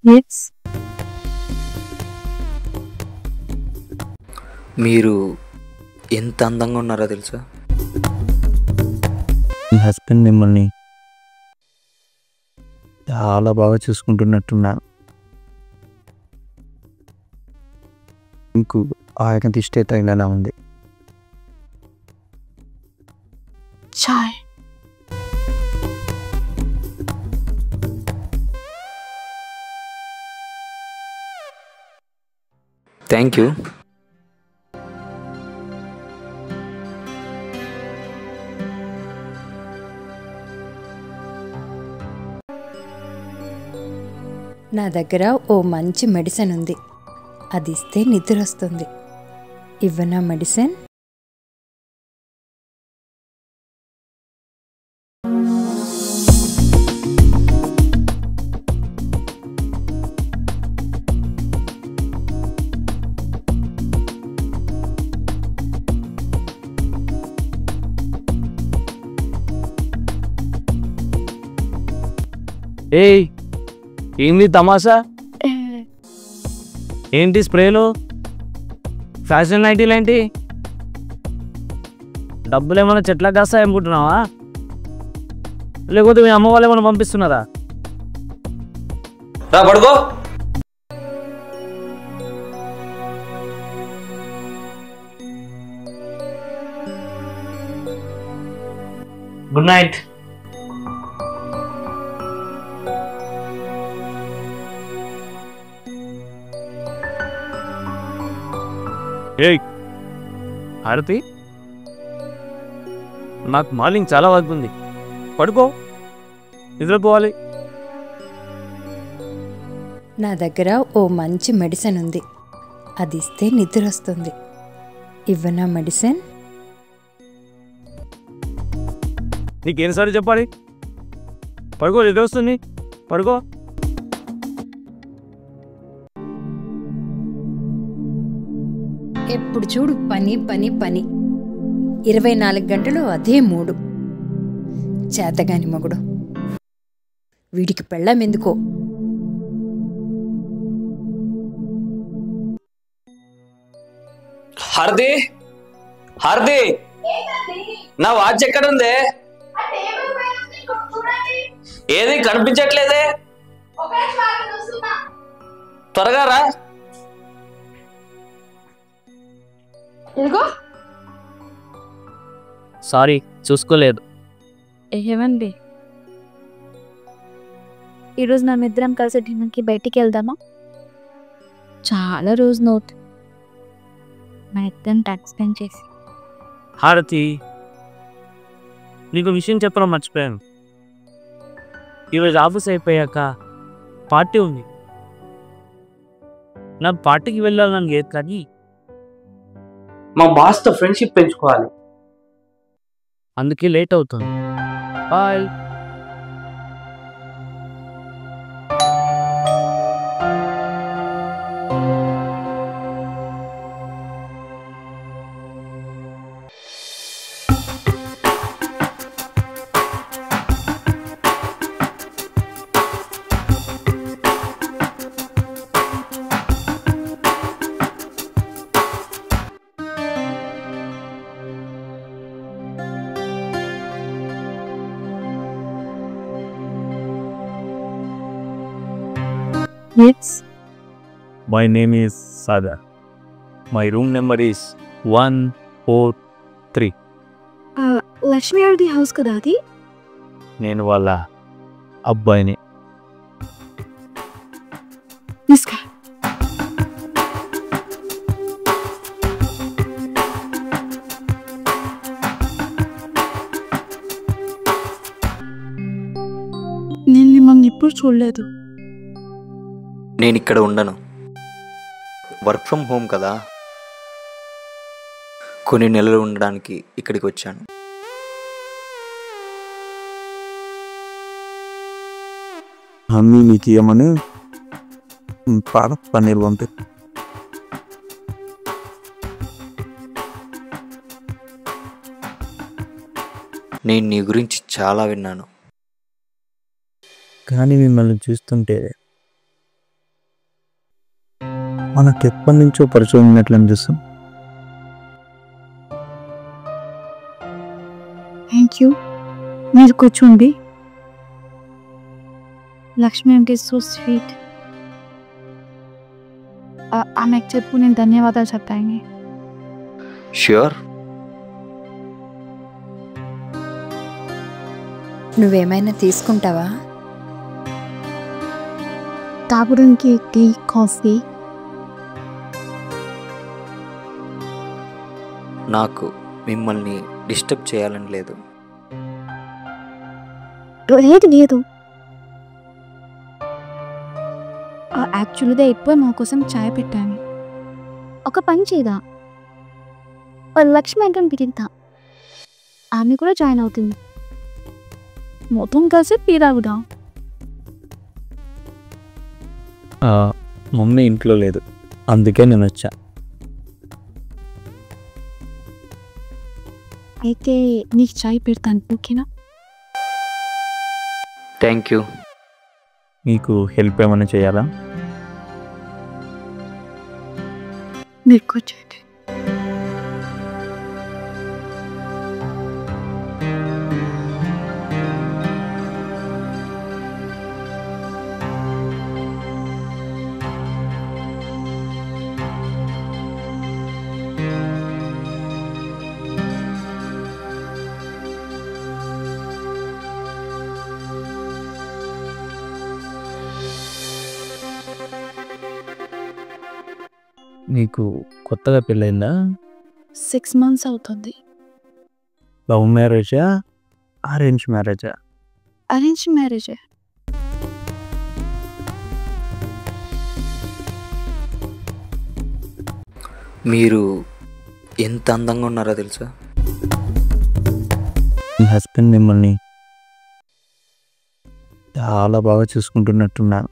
Yes. మీరు ఎంత అందంగా ఉన్నారో తెలుసా? మీ హస్బెండ్ మిమ్మల్ని చాలా బాగా చూసుకుంటున్నట్టున్నాను. మీకు ఆయన దిష్టే తగిలేలా ఉంది. చాయ్. Thank you. నా దగ్గర ఓ మంచి మెడిసిన్ ఉంది, అది ఇస్తే నిద్ర వస్తుంది. ఇవ్వనా మెడిసిన్? ఏయ్, ఏంది తమాషా? ఏంటి స్ప్రేలు, ఫ్యాషన్ నైటీలు ఏంటి? డబ్బులు ఏమైనా చెట్లకు కాస్తాయి అనుకుంటున్నావా? లేకపోతే మీ అమ్మ వాళ్ళు ఏమైనా పంపిస్తున్నారా? రా పడుకో. Good night. ఏయ్ హారతి, నాకు మార్నింగ్ చాలా వర్క్ ఉంది, పడుకో, నిద్రపోవాలి. నా దగ్గర ఓ మంచి మెడిసిన్ ఉంది, అది ఇస్తే నిద్ర వస్తుంది. ఇవ్వనా మెడిసిన్? నీకేసారి చెప్పాలి? పడుకో, నిద్ర వస్తుంది, పడుకో. ఎప్పుడు చూడు పని పని పని, 24 గంటలు అదే మూడు. చేతగాని మగుడు, వీడికి పెళ్ళాం ఎందుకో. హారతి, హారతి, నా వాచ్ ఎక్కడుందే? ఏది కనిపించట్లేదే? త్వరగా రా. సారీ, చూసుకోలేదు. ఏమండి, ఈరోజు మనం ఇద్దరం కలిసి డిన్నర్కి బయటికి వెళ్దామా? చాలా రోజు నోట్ మన ఇద్దరం టైం స్పెండ్ చేసి. హారతి, నీకు విషయం చెప్పడం మర్చిపోయాను. ఈరోజు ఆఫీస్ అయిపోయాక పార్టీ ఉంది. నా పార్టీకి వెళ్ళాలని లేదు, కానీ మా బాస్తో ఫ్రెండ్షిప్ పెంచుకోవాలి. అందుకే లేట్ అవుతుంది. Bye. Yes. My name is Sada. My room number is 143. Lakshmi గారిది హౌస్ కదా అది? నేను వాళ్ళ అబ్బాయిని. తీసుకా. నేను మిమ్మల్ని ఎప్పుడు చూడలేదు. నేను ఇక్కడ ఉండను, వర్క్ ఫ్రమ్ హోమ్ కదా, కొన్ని నెలలు ఉండడానికి ఇక్కడికి వచ్చాను. మమ్మీ నీకు ఇవ్వమని పాలక్ పన్నీర్ పంపి. నేను నీ గురించి చాలా విన్నాను. కానీ మిమ్మల్ని చూస్తుంటే మనకు ఎప్పటి నుంచో పరిచయం ఉన్నట్లు అనిపిస్తుంది. Thank you. మీరు కూర్చోండి. లక్ష్మి అంటే సో స్వీట్. ఆమెకు చెప్పు నేను ధన్యవాదాలు చెప్తాను. ష్యూర్. నువ్వేమైనా తీసుకుంటావా? తాగడానికి టీ, కాఫీ. నాకు మిమ్మల్ని డిస్టర్బ్ చేయాలని లేదు. లేదు. యాక్చువల్గా ఎక్కువ మా కోసం చాయ్ పెట్టాను. ఒక పని చేయదా, లక్ష్మి అంటే పిలుద్దా, ఆమె కూడా జాయిన్ అవుతుంది. మొత్తం కలిసి టీ తాగుదాం. మమ్మీ ఇంట్లో లేదు, అందుకే నేను వచ్చా. అయితే నీకు చాయ్ పెడతాను, ఓకేనా? Thank you. మీకు హెల్ప్ ఏమైనా చేయాలా? మీరు కూర్చోండి. నీకు కొత్తగా పెళ్ళైందా? 6 months అవుతుంది. లవ్ మ్యారేజా, అరేంజ్ మ్యారేజా? అరేంజ్ మ్యారేజే. మీరు ఎంత అందంగా ఉన్నారో తెలుసా? మీ హస్బెండ్ మిమ్మల్ని చాలా బాగా చూసుకుంటున్నట్టున్నాను.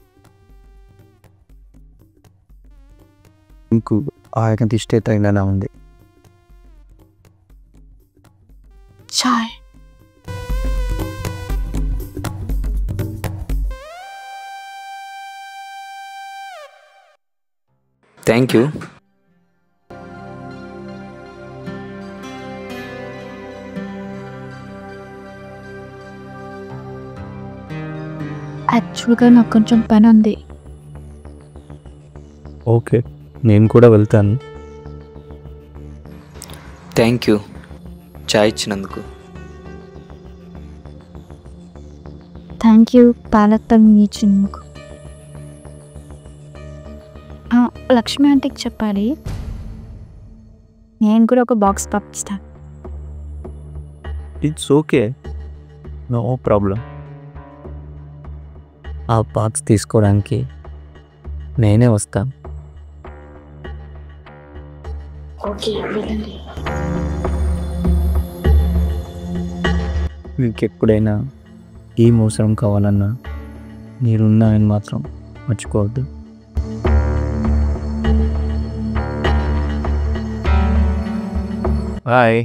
మీకు ఆయన ఇష్టే తగినలా ఉంది. చాయ్. Thank you. యాక్చువల్గా నాకు కొంచెం పని ఉంది. ఓకే, నేను కూడా వెళ్తాను. థ్యాంక్ యూ చాయ్ ఇచ్చినందుకు. థ్యాంక్ యూ పాలత్తం ఇచ్చినందుకు. లక్ష్మి ఆంటీకి చెప్పాలి, నేను కూడా ఒక బాక్స్ పంపిస్తాను. It's okay, no problem. ఆ బాక్స్ తీసుకోవడానికి నేనే వస్తాను. ఓకే, వెళ్ళండి. మీకు ఎప్పుడైనా ఈ మోసరం కావాలన్నా మీరున్నాయని మాత్రం మర్చిపోవద్దు. బాయ్.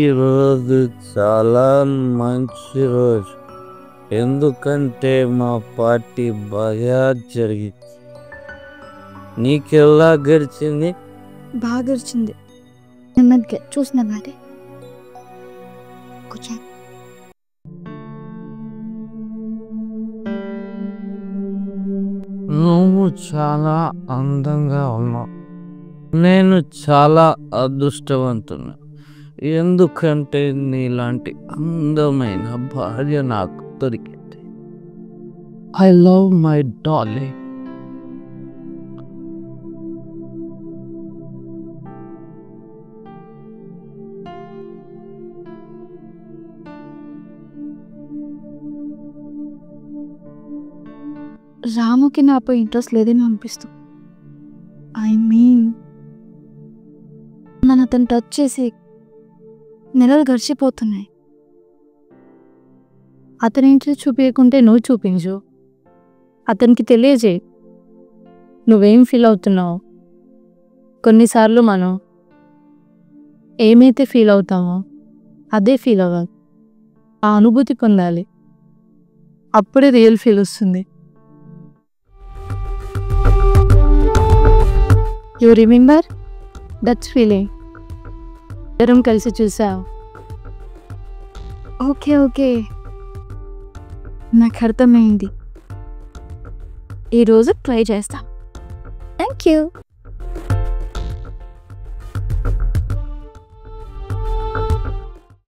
ఈరోజు చాలా మంచి రోజు, ఎందుకంటే మా పార్టీ బాగా జరిగింది. నీకెలా గడిచింది? బాగా వచ్చింది. నెమ్మదిగా చూసిన మరి కూర్చో. నువ్వు చాలా అందంగా ఉన్నావు. నేను చాలా అదృష్టవంతున్నా, ఎందుకంటే నీలాంటి అందమైన భార్య నాకు దొరికింది. I love my darling. రాముకి నాపై ఇంట్రెస్ట్ లేదని అనిపిస్తుంది. ఐ మీన్ నన్ను అతను టచ్ చేసి నెలలు గడిచిపోతున్నాయి. అతనేంటి చూపించకుంటే నువ్వు చూపించు. అతనికి తెలియజేయి నువ్వేం ఫీల్ అవుతున్నావు. కొన్నిసార్లు మనం ఏమైతే ఫీల్ అవుతామో అదే ఫీల్ అవ్వాలి. ఆ అనుభూతి పొందాలి. అప్పుడే రియల్ ఫీల్ వస్తుంది. You remember that's feeling. ఇద్దరం కలిసి చూసావు. ఓకే ఓకే, నాకు అర్థమైంది. ఈరోజు ట్రై చేస్తా. Thank you.